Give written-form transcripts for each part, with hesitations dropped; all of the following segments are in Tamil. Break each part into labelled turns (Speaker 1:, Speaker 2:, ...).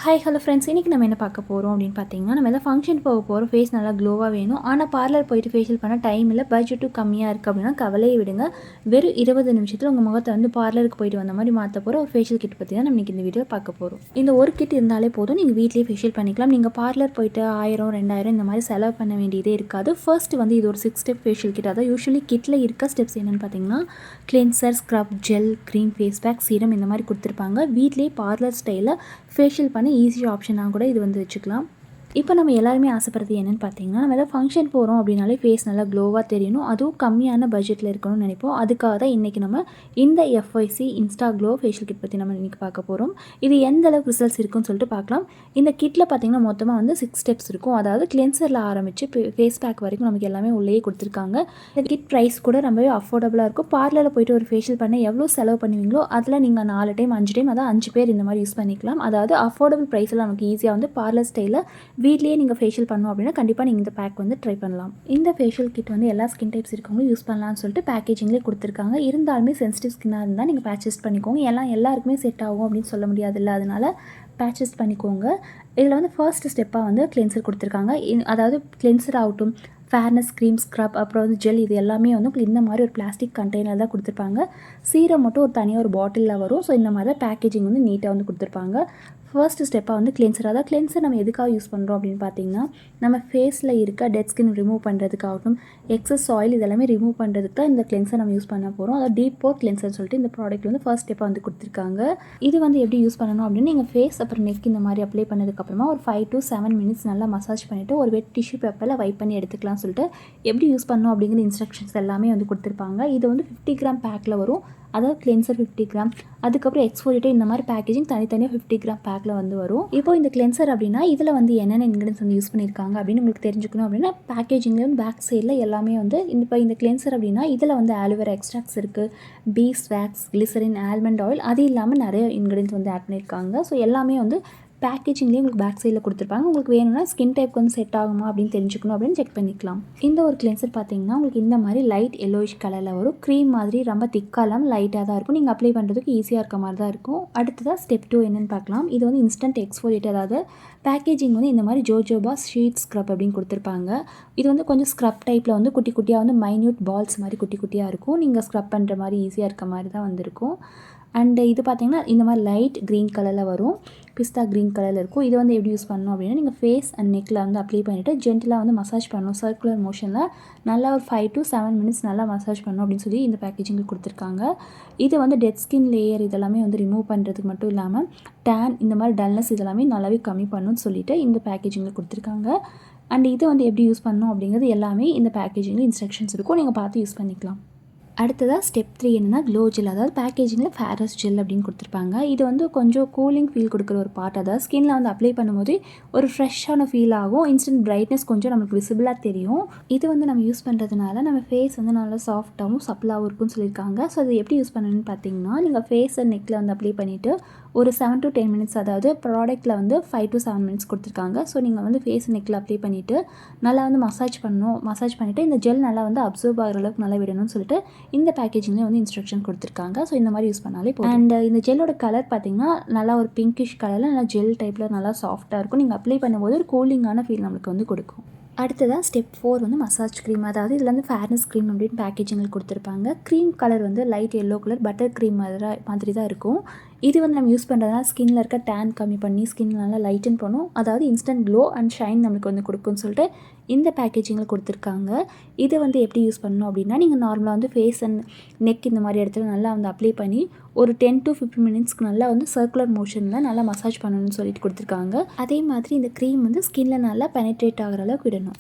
Speaker 1: ஹாய் ஹலோ ஃப்ரெண்ட்ஸ், இன்றைக்கி நம்ம என்ன பார்க்க போகிறோம் அப்படின்னு பார்த்தீங்கன்னா, நம்ம எதாவது ஃபங்க்ஷன் போக போகிறோம். ஃபேஸ் நல்லா க்ளோவாக வேணும், ஆனால் பார்லர் போயிட்டு ஃபேஷியல் பண்ண டைம் இல்லை, பட்ஜெட்டும் கம்மியாக இருக்குது அப்படின்னா கவலையை விடுங்க. வெறும் 20 நிமிஷத்தில் உங்கள் முகத்தை வந்து பார்லருக்கு போயிட்டு வந்த மாதிரி மாற்ற போகிற ஒரு ஃபேஷியல் கிட் பற்றி தான் நம்ம இன்றைக்கி இந்த வீடியோ பார்க்க போகிறோம். இந்த ஒரு கிட் இருந்தாலே போதும், நீங்கள் வீட்லேயே ஃபேஷியல் பண்ணிக்கலாம். நீங்கள் பார்லர் போயிட்டு 1000 2000 இந்த மாதிரி செலவு பண்ண வேண்டியதே இருக்காது. ஃபர்ஸ்ட் வந்து இது ஒரு 6 ஸ்டெப் ஃபேஷியல் கிட். அதாவது யூஸ்வலி கிட்டில் இருக்க ஸ்டெப்ஸ் என்னென்னு பார்த்தீங்கன்னா, cleanser, scrub, gel, cream, face pack, serum இந்த மாதிரி கொடுத்துருப்பாங்க. வீட்லேயே பார்லர் ஸ்டைலில் ஃபேஷியல் பண்ணி ஈஸி ஆப்ஷனாக கூட இது வந்து வச்சுக்கலாம். இப்போ நம்ம எல்லாருமே ஆசைப்படுறது என்னென்னு பார்த்தீங்கன்னா, நம்ம ஏதாவது ஃபங்க்ஷன் போகிறோம் அப்படின்னாலே ஃபேஸ் நல்லா க்ளோவாக தெரியணும், அதுவும் கம்மியான பட்ஜெட்டில் இருக்கணும்னு நினைப்போம். அதுக்காக தான் இன்றைக்கி நம்ம இந்த FYC Insta Glow facial kit பற்றி நம்ம இன்றைக்கி பார்க்க போகிறோம். இது எந்த அளவுக்கு ரிசல்ட்ஸ் இருக்குன்னு சொல்லிட்டு பார்க்கலாம். இந்த கிட்டில் பார்த்திங்கன்னா மொத்தமாக வந்து 6 ஸ்டெப்ஸ் இருக்கும். அதாவது கிளென்சரில் ஆரம்பித்து ஃபேஸ் பேக் வரைக்கும் நமக்கு எல்லாமே உள்ளேயே கொடுத்துருக்காங்க. இந்த கிட் ப்ரைஸ் கூட ரொம்பவே அஃபோர்டபுளாக இருக்கும். பார்லரில் போய்ட்டு ஒரு ஃபேஷியல் பண்ண எவ்வளோ செலவு பண்ணுவீங்களோ அதில் நீங்கள் 4 டைம் 5 டைம் அதாவது 5 பேர் இந்த மாதிரி யூஸ் பண்ணிக்கலாம். அதாவது அஃபோர்டபுள் ப்ரைஸில் நமக்கு ஈஸியாக வந்து பார்லர் ஸ்டைலில் வீட்லேயே நீங்கள் ஃபேஷியல் பண்ணணும் அப்படின்னா கண்டிப்பாக நீங்கள் இந்த பேக் வந்து ட்ரை பண்ணலாம். இந்த ஃபேஷியல் கிட் வந்து எல்லா ஸ்கின் டைப்ஸ் இருக்கவங்களும் யூஸ் பண்ணலாம்னு சொல்லிட்டு பேக்கேஜிங்லேயே கொடுத்துருக்காங்க. இருந்தாலுமே சென்சிட்டிவ் ஸ்கின்னாக இருந்தால் நீங்கள் பேட்ச் டெஸ்ட் பண்ணிக்கோங்க. எல்லாருக்குமே செட் ஆகும் அப்படின்னு சொல்ல முடியாதுல்ல, அதனால் பேட்ச் டெஸ்ட் பண்ணிக்கோங்க. இதில் வந்து ஃபர்ஸ்ட் ஸ்டெப்பாக வந்து கிளென்சர் கொடுத்துருக்காங்க. அதாவது கிளென்சர் ஆகட்டும், ஃபேர்னஸ் க்ரீம், ஸ்க்ரப், அப்புறம் வந்து ஜெல், இது எல்லாமே வந்து உங்களுக்கு இந்த மாதிரி ஒரு பிளாஸ்டிக் கண்டெய்னர் தான் கொடுத்துருப்பாங்க. சீரம் மட்டும் ஒரு தனியாக ஒரு பாட்டிலில் வரும். ஸோ இந்த மாதிரி தான் பேக்கேஜிங் வந்து நீட்டாக வந்து கொடுத்துருப்பாங்க. ஃபர்ஸ்ட் ஸ்டெப்பாக வந்து கிளென்சர். அதாவது கிளென்சர் நம்ம எதுக்காக யூஸ் பண்ணுறோம் அப்படின்னு பார்த்தீங்கன்னா, நம்ம ஃபேஸில் இருக்க டெட் ஸ்கின் ரிமூவ் பண்ணுறதுக்காகட்டும், எக்ஸஸ் ஆயில் இதெல்லாமே ரிமூவ் பண்ணுறதுக்கு தான் இந்த கிளென்சர் நம்ம யூஸ் பண்ண போகிறோம். அதாவது டீப் போர் கிளென்சர் சொல்லிட்டு இந்த ப்ராடக்ட் வந்து ஃபர்ஸ்ட் ஸ்டெப்பாக வந்து கொடுத்துருக்காங்க. இது வந்து எப்படி யூஸ் பண்ணணும் அப்படின்னு நீங்கள் ஃபேஸ் அப்புறம் நெக் இந்த மாதிரி அப்ளை பண்ணதுக்கப்புறமா ஒரு 5 to 7 மினிட்ஸ் நல்லா மசாஜ் பண்ணிவிட்டு ஒரு வெட் டிஷ்யூ பேப்பரில் வைப் பண்ணி எடுத்துக்கலாம்னு சொல்லிட்டு எப்படி யூஸ் பண்ணணும் அப்படிங்கிற இன்ஸ்ட்ரக்ஷன்ஸ் எல்லாமே வந்து கொடுத்துருப்பாங்க. இது வந்து 50 கிராம் பேக்கில் வரும். அதாவது கிளென்சர் 50 கிராம், அதுக்கப்புறம் எக்ஸ்ஃபோலியேட்டர் இந்த மாதிரி பேக்கேஜிங் தனித்தனியாக 50 கிராம் பேக்கில் வந்து வரும். இப்போ இந்த கிளென்சர் அப்படின்னா இதில் வந்து என்னென்ன இன்க்ரீடியன்ஸ் வந்து யூஸ் பண்ணியிருக்காங்க அப்படின்னு உங்களுக்கு தெரிஞ்சுக்கணும் அப்படின்னா பேக்கேஜிங்கில் வந்து பேக் சைடில் எல்லாமே வந்து இப்போ இந்த கிளென்சர் அப்படின்னா இதில் வந்து ஆலோவேரா எக்ஸ்ட்ராக்ட்ஸ் இருக்குது, bees wax, glycerin, almond oil, அது இல்லாமல் நிறைய இன்க்ரீடியன்ஸ் வந்து ஆட் பண்ணியிருக்காங்க. ஸோ எல்லாமே வந்து பேக்கேஜிங்லேயே உங்களுக்கு பேக் சைடில் கொடுத்துருப்பாங்க. உங்களுக்கு வேணும்னா ஸ்கின் டைப் வந்து செட் ஆகுமா அப்படின்னு தெரிஞ்சுக்கணும் அப்படின்னு செக் பண்ணிக்கலாம். இந்த ஒரு கிளென்சர் பார்த்தீங்கன்னா உங்களுக்கு இந்த மாதிரி லைட் எல்லோயிஷ் கலரில் வரும். க்ரீம் மாதிரி ரொம்ப திக்காக இல்லாமல் லைட்டாக தான் இருக்கும். நீங்கள் அப்ளை பண்ணுறதுக்கு ஈஸியாக இருக்க மாதிரி தான் இருக்கும். அடுத்ததாக ஸ்டெப் 2 என்னென்னு பார்க்கலாம். இது வந்து இன்ஸ்டன்ட் எக்ஸ்ஃபோலியேட்டர். அதாவது பேக்கேஜிங் வந்து இந்த மாதிரி ஜோஜோபா ஷீட் ஸ்க்ரப் அப்படின்னு கொடுத்துருப்பாங்க. இது வந்து கொஞ்சம் ஸ்க்ரப் டைப்பில் வந்து குட்டி குட்டியாக வந்து மைன்யூட் பால்ஸ் மாதிரி குட்டி குட்டியாக இருக்கும். நீங்கள் ஸ்க்ரப் பண்ணுற மாதிரி ஈஸியாக இருக்க மாதிரி தான் வந்திருக்கும். அண்டு இது பார்த்திங்கன்னா இந்த மாதிரி லைட் க்ரீன் கலரில் வரும், பிஸ்தா க்ரீன் கலரில் இருக்கும். இது வந்து எப்படி யூஸ் பண்ணணும் அப்படின்னா நீங்கள் ஃபேஸ் அண்ட் நெக்கில் வந்து அப்ளை பண்ணிவிட்டு ஜென்டிலாக வந்து மசாஜ் பண்ணணும். சர்க்குலர் மோஷனில் நல்லா ஒரு 5 to 7 மினிட்ஸ் நல்லா மசாஜ் பண்ணணும் அப்படின்னு சொல்லி இந்த பேக்கேஜிங்கில் கொடுத்துருக்காங்க. இது வந்து டெட் ஸ்கின் லேயர் இதெல்லாமே வந்து ரிமூவ் பண்ணுறதுக்கு மட்டும் இல்லாமல் டேன் இந்த மாதிரி டல்னஸ் இதெல்லாமே நல்லாவே கம்மி பண்ணணும்னு சொல்லிட்டு இந்த பேக்கேஜிங்கில் கொடுத்துருக்காங்க. அண்ட் இது வந்து எப்படி யூஸ் பண்ணணும் அப்படிங்கிறது எல்லாமே இந்த பேக்கேஜிங்கில் இன்ஸ்ட்ரக்ஷன்ஸ் இருக்கும், நீங்கள் பார்த்து யூஸ் பண்ணிக்கலாம். அடுத்ததாக ஸ்டெப் 3 என்னென்னா க்ளோ ஜெல். அதாவது பேக்கேஜிங்கில் ஃபேரஸ் ஜெல் அப்படின்னு கொடுத்துருப்பாங்க. இது வந்து கொஞ்சம் கூலிங் ஃபீல் கொடுக்குற ஒரு பார்ட். அதாவது ஸ்கின்னில் வந்து அப்ளை பண்ணும்போது ஒரு ஃப்ரெஷ்ஷான ஃபீல் ஆகும். இன்ஸ்டன்ட் பிரைட்னஸ் கொஞ்சம் நமக்கு விசிபிளாக தெரியும். இது வந்து நம்ம யூஸ் பண்ணுறதுனால நம்ம ஃபேஸ் வந்து நல்லா சாஃப்டாகவும் சப்பிளாகவும் இருக்கும்னு சொல்லியிருக்காங்க. ஸோ அது எப்படி யூஸ் பண்ணணும்னு பார்த்தீங்கன்னா நீங்கள் ஃபேஸ் அண்ட் நெக்கில் வந்து அப்ளை பண்ணிவிட்டு ஒரு 7 to 10 மினிட்ஸ், அதாவது ப்ராடக்ட்டில் வந்து 5 to 7 மினிட்ஸ் கொடுத்துருக்காங்க. ஸோ நீங்கள் வந்து ஃபேஸ் நெக்கில் அப்ளை பண்ணிவிட்டு நல்லா வந்து மசாஜ் பண்ணணும். மசாஜ் பண்ணிவிட்டு இந்த ஜெல் நல்லா வந்து அப்சர்வ் ஆகிற அளவுக்கு நல்லா விடணும்னு சொல்லிட்டு இந்த பேக்கேஜிங்லேயே வந்து இன்ஸ்ட்ரக்ஷன் கொடுத்துருக்காங்க. ஸோ இந்த மாதிரி யூஸ் பண்ணாலே போதும். அண்ட் இந்த ஜெல்லோட கலர் பார்த்தீங்கன்னா நல்லா ஒரு பிங்கிஷ் கலரில் நல்லா ஜெல் டைப்பில் நல்லா சாஃப்ட்டாக இருக்கும். நீங்கள் அப்ளை பண்ணும்போது ஒரு கூலிங்கான ஃபீல் நம்மளுக்கு வந்து கொடுக்கும். அடுத்ததாக ஸ்டெப் 4 வந்து மசாஜ் க்ரீம். அதாவது இதில் வந்து ஃபேர்னஸ் க்ரீம் அப்படின்னு பேக்கேஜிங்கில் கொடுத்துருப்பாங்க. க்ரீம் கலர் வந்து light yellow colour butter cream மாதிரி தான் இருக்கும். இது வந்து நம்ம யூஸ் பண்ணுறதுனால ஸ்கின்னில் இருக்க டேன் கம்மி பண்ணி ஸ்கின் நல்லா லைட்டன் பண்ணும். அதாவது இன்ஸ்டன்ட் க்ளோ அண்ட் ஷைன் நம்மளுக்கு வந்து கொடுக்கும்னு சொல்லிட்டு இந்த பேக்கேஜிங்கில் கொடுத்துருக்காங்க. இதை வந்து எப்படி யூஸ் பண்ணணும் அப்படின்னா நீங்கள் நார்மலாக வந்து ஃபேஸ் அண்ட் நெக் இந்த மாதிரி இடத்துல நல்லா வந்து அப்ளை பண்ணி ஒரு 10 to 15 மினிட்ஸ்க்கு நல்லா வந்து சர்க்குலர் மோஷனில் நல்லா மசாஜ் பண்ணணும்னு சொல்லிட்டு கொடுத்துருக்காங்க. அதே மாதிரி இந்த க்ரீம் வந்து ஸ்கின்னில் நல்லா பெனிட்ரேட் ஆகிற அளவுக்கு விடணும்.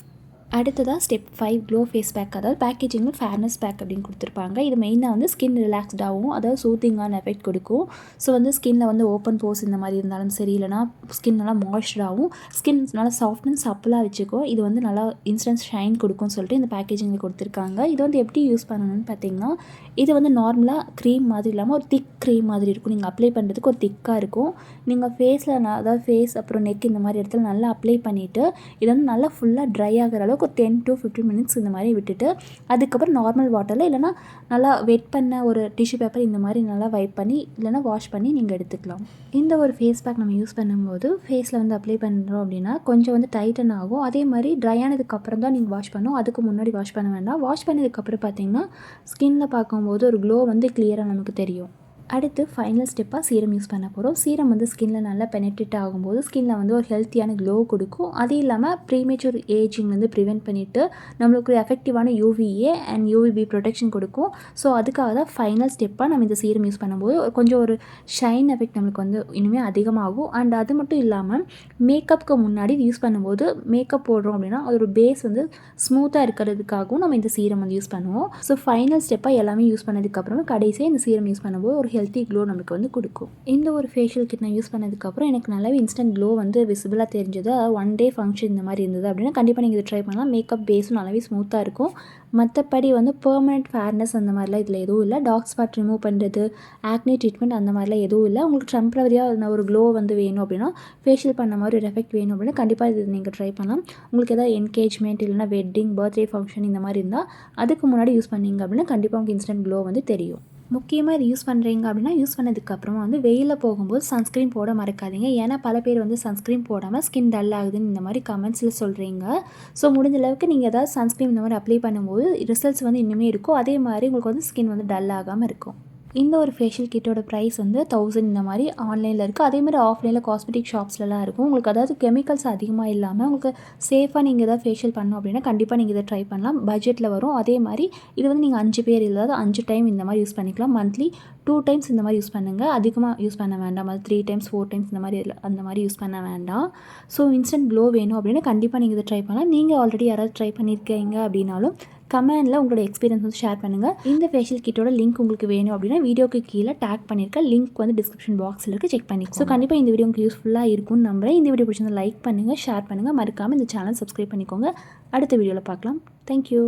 Speaker 1: அடுத்ததாக ஸ்டெப் 5 க்ளோ ஃபேஸ் பேக். அதாவது பேக்கேஜிங்கில் ஃபேர்னஸ் பேக் அப்படின்னு கொடுத்துருப்பாங்க. இது மெயினாக வந்து ஸ்கின் ரிலாக்ஸ்டாகவும் அதாவது சூத்திங்கான எஃபெக்ட் கொடுக்கும். ஸோ வந்து ஸ்கின்னில் வந்து ஓப்பன் போர்ஸ் இந்த மாதிரி இருந்தாலும் சரி, இல்லைனா ஸ்கின் நல்லா மாய்ஸ்சராகவும் ஸ்கின் நல்லா சாஃப்ட் அண்ட் சப்பிளாக வச்சுக்கும். இது வந்து நல்லா இன்ஸ்டன்ட் ஷைன் கொடுக்கும்னு சொல்லிட்டு இந்த பேக்கேஜிங்கில் கொடுத்துருக்காங்க. இது வந்து எப்படி யூஸ் பண்ணணும்னு பார்த்தீங்கன்னா இது வந்து நார்மலாக க்ரீம் மாதிரி இல்லாமல் ஒரு திக் க்ரீம் மாதிரி இருக்கும். நீங்கள் அப்ளை பண்ணுறதுக்கு ஒரு திக்காக இருக்கும். நீங்கள் ஃபேஸில் அதாவது ஃபேஸ் அப்புறம் நெக் இந்த மாதிரி இடத்துல நல்லா அப்ளை பண்ணிவிட்டு இது வந்து நல்லா ஃபுல்லாக ட்ரை ஆகிற அளவுக்கு அளவுக்கு ஒரு 10 to 15 மினிட்ஸ் இந்த மாதிரி விட்டுட்டு அதுக்கப்புறம் நார்மல் வாட்டரில் இல்லைனா நல்லா வெட் பண்ண ஒரு டிஷ்யூ பேப்பர் இந்த மாதிரி நல்லா வைப் பண்ணி இல்லைனா வாஷ் பண்ணி நீங்கள் எடுத்துக்கலாம். இந்த ஒரு ஃபேஸ் பேக் நம்ம யூஸ் பண்ணும்போது ஃபேஸில் வந்து அப்ளை பண்ணுறோம் அப்படின்னா கொஞ்சம் வந்து டைட்டன் ஆகும். அதே மாதிரி ட்ரை ஆனதுக்கப்புறம் தான் நீங்கள் வாஷ் பண்ணணும், அதுக்கு முன்னாடி வாஷ் பண்ண வேண்டாம். வாஷ் பண்ணதுக்கப்புறம் பார்த்தீங்கன்னா ஸ்கின்ல பார்க்கும்போது ஒரு க்ளோ வந்து கிளியராக நமக்கு தெரியும். அடுத்து ஃபைனல் ஸ்டெப்பாக சீரம் யூஸ் பண்ண போகிறோம். சீரம் வந்து ஸ்கின்ல நல்லா பெனட்ரேட் ஆகும்போது ஸ்கின்ல வந்து ஒரு ஹெல்த்தியான க்ளோ கொடுக்கும். அது இல்லாமல் ப்ரீமேச்சூர் ஏஜிங் வந்து ப்ரிவென்ட் பண்ணிவிட்டு நம்மளுக்கு எஃபெக்டிவான UVA அண்ட் UVB ப்ரொடெக்ஷன் கொடுக்கும். ஸோ அதுக்காக தான் ஃபைனல் ஸ்டெப்பாக நம்ம இந்த சீரம் யூஸ் பண்ணும்போது கொஞ்சம் ஒரு ஷைன் எஃபெக்ட் நம்மளுக்கு வந்து இனிமேல் அதிகமாகும். அண்ட் அது மட்டும் இல்லாமல் மேக்கப்புக்கு முன்னாடி யூஸ் பண்ணும்போது மேக்கப் போடுறோம் அப்படின்னா அதோட பேஸ் வந்து ஸ்மூத்தாக இருக்கிறதுக்காகவும் நம்ம இந்த சீரம் வந்து யூஸ் பண்ணுவோம். ஸோ ஃபைனல் ஸ்டெப்பாக எல்லாமே யூஸ் பண்ணதுக்கப்புறமா கடைசியாக இந்த சீரம் யூஸ் பண்ணும்போது ஒரு ஹெல்த்தி க்ளோ நமக்கு வந்து கொடுக்கும். இந்த ஒரு ஃபேஷியல் கிட் நான் யூஸ் பண்ணதுக்கப்புறம் எனக்கு நல்லாவே இன்ஸ்டன்ட் க்ளோ வந்து விசிபிளாக தெரிஞ்சது. ஒன் டே ஃபங்க்ஷன் இந்த மாதிரி இருந்தது அப்படின்னா கண்டிப்பாக நீங்கள் இதை ட்ரை பண்ணலாம். மேக்கப் பேஸும் நல்லாவே ஸ்மூத்தாக இருக்கும். மற்றபடி வந்து பெர்மனெண்ட் ஃபேர்னஸ் அந்த மாதிரிலாம் இதில் எதுவும் இல்லை. டார்க் ஸ்பாட் ரிமூவ் பண்ணுறது, ஆக்னி ட்ரீட்மெண்ட் அந்த மாதிரிலாம் எதுவும் இல்லை. உங்களுக்கு டெம்பரவரியாக ஒரு க்ளோ வந்து வேணும் அப்படின்னா ஃபேஷியல் பண்ண மாதிரி ஒரு எஃபெக்ட் வேணும் அப்படின்னா கண்டிப்பாக இது நீங்கள் ட்ரை பண்ணலாம். உங்களுக்கு எதாவது என்கேஜ்மெண்ட் இல்லைனா வெட்டிங், பர்த்டே ஃபங்க்ஷன் இந்த மாதிரி இருந்தால் அதுக்கு முன்னாடி யூஸ் பண்ணிங்க அப்படின்னா கண்டிப்பாக உங்களுக்கு இன்ஸ்டன்ட் க்ளோ வந்து தெரியும். முக்கியமாக இது யூஸ் பண்ணுறீங்க அப்படின்னா யூஸ் பண்ணதுக்கப்புறமா வந்து வெயிலில் போகும்போது சன்ஸ்க்ரீன் போட மறக்காதீங்க. ஏன்னா பல பேர் வந்து சன்ஸ்க்ரீன் போடாமல் ஸ்கின் டல் ஆகுதுன்னு இந்த மாதிரி கமெண்ட்ஸில் சொல்கிறீங்க. ஸோ முடிஞ்ச அளவுக்கு நீங்கள் ஏதாவது சன்ஸ்க்ரீன் இந்த மாதிரி அப்ளை பண்ணும்போது ரிசல்ட்ஸ் வந்து இன்னுமே இருக்கும். அதே மாதிரி உங்களுக்கு வந்து ஸ்கின் வந்து டல் ஆகாமல் இருக்கும். இந்த ஒரு ஃபேஷியல் கிட்டோட ப்ரைஸ் வந்து 1000 இந்த மாதிரி ஆன்லைனில் இருக்குது. அதே மாதிரி ஆஃப்லைனில் காஸ்மெட்டிக் ஷாப்ஸ்லலாம் இருக்கும். உங்களுக்கு அதாவது கெமிக்கல்ஸ் அதிகமாக இல்லாமல் உங்களுக்கு சேஃபாக நீங்கள் எதாவது ஃபேஷியல் பண்ணணும் அப்படின்னா கண்டிப்பாக நீங்கள் இதை ட்ரை பண்ணலாம். பட்ஜெட்டில் வரும். அதே மாதிரி இது வந்து நீங்கள் 5 பேர் இல்லாத 5 டைம் இந்த மாதிரி யூஸ் பண்ணிக்கலாம். மந்த்லி 2 டைம்ஸ் இந்த மாதிரி யூஸ் பண்ணுங்கள். அதிகமாக யூஸ் பண்ண வேண்டாம். அது 3 டைம்ஸ் 4 டைம்ஸ் இந்த மாதிரி அந்த மாதிரி யூஸ் பண்ண வேண்டாம். ஸோ இன்ஸ்டன்ட் க்ளோ வேணும் அப்படின்னா கண்டிப்பாக நீங்கள் இதை ட்ரை பண்ணலாம். நீங்கள் ஆல்ரெடி யாராவது ட்ரை பண்ணியிருக்கீங்க அப்படின்னாலும் கமெண்டில் உங்களோட எக்ஸ்பீரியன்ஸ் வந்து ஷேர் பண்ணுங்கள். இந்த ஃபேஷியல் கிட்டோட லிங்க் உங்களுக்கு வேணும் அப்படின்னா வீடியோக்கு கீழே டேக் பண்ணியிருக்கேன். லிங்க் வந்து டிஸ்கிரிப்ஷன் பாக்ஸில் இருக்குது, செக் பண்ணிக்கோங்க. ஸோ கண்டிப்பாக இந்த வீடியோ உங்களுக்கு யூஸ்ஃபுல்லாக இருக்கும்னு நம்புறேன். இந்த வீடியோ பிடிச்சிருந்தா லைக் பண்ணுங்கள், ஷேர் பண்ணுங்கள், மறக்காமல் இந்த சேனல் சப்ஸ்கிரைப் பண்ணிக்கோங்க. அடுத்த வீடியோவில் பார்க்கலாம். தேங்க்யூ.